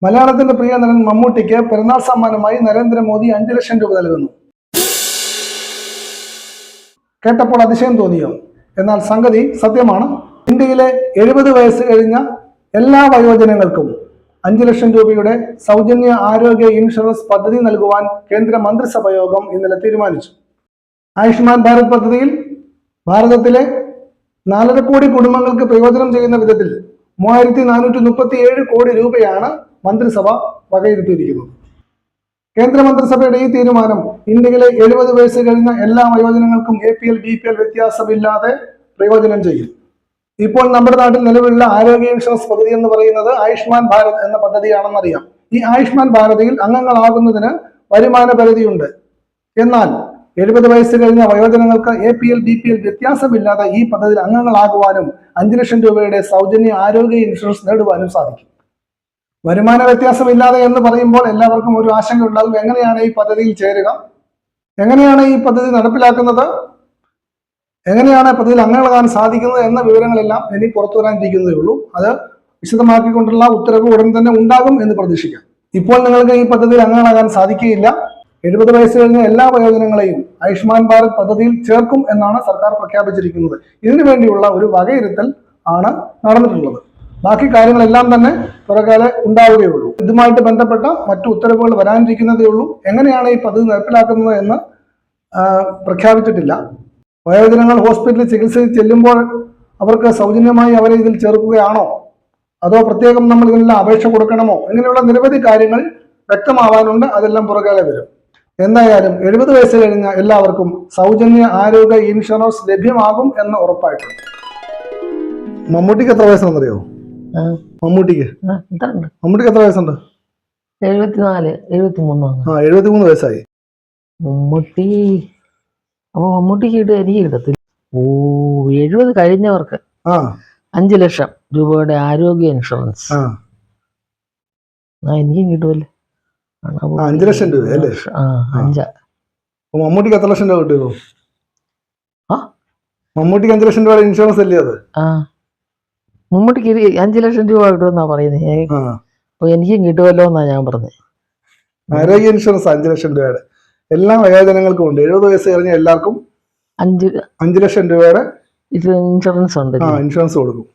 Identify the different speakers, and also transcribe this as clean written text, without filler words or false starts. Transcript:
Speaker 1: മലയാളത്തിന്റെ പ്രിയ നടൻ മമ്മൂട്ടിക്ക് പിറന്നാൾ സമ്മാനമായി നരേന്ദ്രമോദി 5 ലക്ഷം രൂപ നൽകുന്നു. കേട്ടപ്പോൾ അതിശയം തോന്നിയോ? എന്നാൽ സംഗതി സത്യമാണ്. ഇന്ത്യയിലെ 70 വയസ്സ് കഴിഞ്ഞ എല്ലാ വയോജനങ്ങൾക്കും 5 ലക്ഷം രൂപയുടെ സൗജന്യ ആരോഗ്യ ഇൻഷുറൻസ് പദ്ധതി നൽകുവാൻ കേന്ദ്ര മന്ത്രിസഭ യോഗം ഇന്നലെ തീരുമാനിച്ചു. ആയുഷ്മാൻ ഭാരത് പദ്ധതിയിൽ ഭാരതത്തിലെ 4.5 കോടി കുടുംബങ്ങൾക്ക് പ്രയോജനം ചെയ്യുന്ന വിധത്തിൽ 3437 കോടി രൂപയാണ് മന്ത്രിസഭ വകയിരുത്തിയിരിക്കുന്നത്. കേന്ദ്ര മന്ത്രിസഭയുടെ ഈ തീരുമാനം ഇന്ത്യയിലെ 70 വയസ്സ് കഴിഞ്ഞ എല്ലാ വയോജനങ്ങൾക്കും APL BPL വ്യത്യാസമില്ലാതെ പ്രയോജനം ചെയ്യും. ഇപ്പോൾ നമ്മുടെ നാട്ടിൽ നിലവിലുള്ള ആരോഗ്യ ഇൻഷുറൻസ് പദ്ധതി എന്ന് പറയുന്നത് ആയുഷ്മാൻ ഭാരത് എന്ന പദ്ധതിയാണെന്നറിയാം. ഈ ആയുഷ്മാൻ ഭാരതിയിൽ അംഗങ്ങളാകുന്നതിന് വരുമാന പരിധിയുണ്ട്. എന്നാൽ 70 വയസ്സ് കഴിഞ്ഞ വയോജനങ്ങൾക്ക് APL BPL വ്യത്യാസമില്ലാതെ ഈ പദ്ധതിയിൽ അംഗങ്ങളാകുവാനും 5 ലക്ഷം രൂപയുടെ സൗജന്യ ആരോഗ്യ ഇൻഷുറൻസ് നേടുവാനും സാധിക്കും. വരുമാന വ്യത്യാസമില്ലാതെ എന്ന് പറയുമ്പോൾ എല്ലാവർക്കും ഒരു ആശങ്ക ഉണ്ടാകും. എങ്ങനെയാണ് ഈ പദ്ധതിയിൽ ചേരുക? എങ്ങനെയാണ് ഈ പദ്ധതി നടപ്പിലാക്കുന്നത്? എങ്ങനെയാണ് പദ്ധതിയിൽ അംഗങ്ങളാകാൻ സാധിക്കുന്നത് എന്ന വിവരങ്ങളെല്ലാം ഇനി പുറത്തു വരാനിരിക്കുന്നതേ ഉള്ളൂ. അത് വിശദമാക്കിക്കൊണ്ടുള്ള ഉത്തരവ് ഉടൻ തന്നെ ഉണ്ടാകും എന്ന് പ്രതീക്ഷിക്കാം. ഇപ്പോൾ നിങ്ങൾക്ക് ഈ പദ്ധതിയിൽ അംഗങ്ങളാകാൻ സാധിക്കുകയില്ല. 70 വയസ്സ് കഴിഞ്ഞ എല്ലാ വയോജനങ്ങളെയും ആയുഷ്മാൻ ഭാരത് പദ്ധതിയിൽ ചേർക്കും എന്നാണ് സർക്കാർ പ്രഖ്യാപിച്ചിരിക്കുന്നത്. ഇതിനു വേണ്ടിയുള്ള ഒരു വകയിരുത്തൽ ആണ് നടന്നിട്ടുള്ളത്. ബാക്കി കാര്യങ്ങളെല്ലാം തന്നെ പുറകാലെ ഉണ്ടാവുകയുള്ളൂ. ഇതുമായിട്ട് ബന്ധപ്പെട്ട മറ്റു ഉത്തരവുകൾ വരാനിരിക്കുന്നതേ ഉള്ളൂ. എങ്ങനെയാണ് ഈ പദ്ധതി നടപ്പിലാക്കുന്നത് എന്ന് പ്രഖ്യാപിച്ചിട്ടില്ല. വയോജനങ്ങൾ ഹോസ്പിറ്റലിൽ ചികിത്സയിൽ ചെല്ലുമ്പോൾ അവർക്ക് സൗജന്യമായി അവരെ ഇതിൽ ചേർക്കുകയാണോ, അതോ പ്രത്യേകം നമ്മൾ ഇതിനെല്ലാം അപേക്ഷ കൊടുക്കണമോ? ഇങ്ങനെയുള്ള നിരവധി കാര്യങ്ങൾ വ്യക്തമാവാനുണ്ട്. അതെല്ലാം പുറകാലെ വരും. എന്തായാലും 70 വയസ്സ് കഴിഞ്ഞ എല്ലാവർക്കും സൗജന്യ ആരോഗ്യ ഇൻഷുറൻസ് ലഭ്യമാകും എന്ന് ഉറപ്പായിട്ടുണ്ട്. മമ്മൂട്ടിക്ക് എത്ര വയസ്സാണെന്നറിയോ? മമ്മൂട്ടിക്ക് എത്ര വയസ്സുണ്ട്?
Speaker 2: 74, 73.
Speaker 1: 73 വയസ്സായി.
Speaker 2: മമ്മൂട്ടിക്ക് എനിക്ക് കിട്ടത്തില്ല. 70 കഴിഞ്ഞവർക്ക് 5 ലക്ഷം രൂപയുടെ ആരോഗ്യ ഇൻഷുറൻസ് എനിക്കും കിട്ടുമല്ലേ?
Speaker 1: 5 ലക്ഷം രൂപ അല്ലേ? മമ്മൂട്ടിക്ക് എത്ര ലക്ഷം രൂപ കിട്ടുമോ? മമ്മൂട്ടിക്ക് 5 ലക്ഷം രൂപയുടെ ഇൻഷുറൻസ് അല്ലേ അത്?
Speaker 2: മമ്മൂട്ടിക്ക് 5 ലക്ഷം രൂപ കിട്ടുമെന്നാ പറയുന്നത്. അപ്പൊ എനിക്കും കിട്ടുമല്ലോ എന്നാ ഞാൻ പറഞ്ഞത്.
Speaker 1: ആരോഗ്യ ഇൻഷുറൻസ് 5 ലക്ഷം രൂപയുടെ എല്ലാ വയോജനങ്ങൾക്കും ഉണ്ട്. 70 വയസ്സ് കഴിഞ്ഞ എല്ലാവർക്കും 5 ലക്ഷം രൂപയുടെ
Speaker 2: ഇൻഷുറൻസ് ഉണ്ട്.
Speaker 1: ഇൻഷുറൻസ് കൊടുക്കും.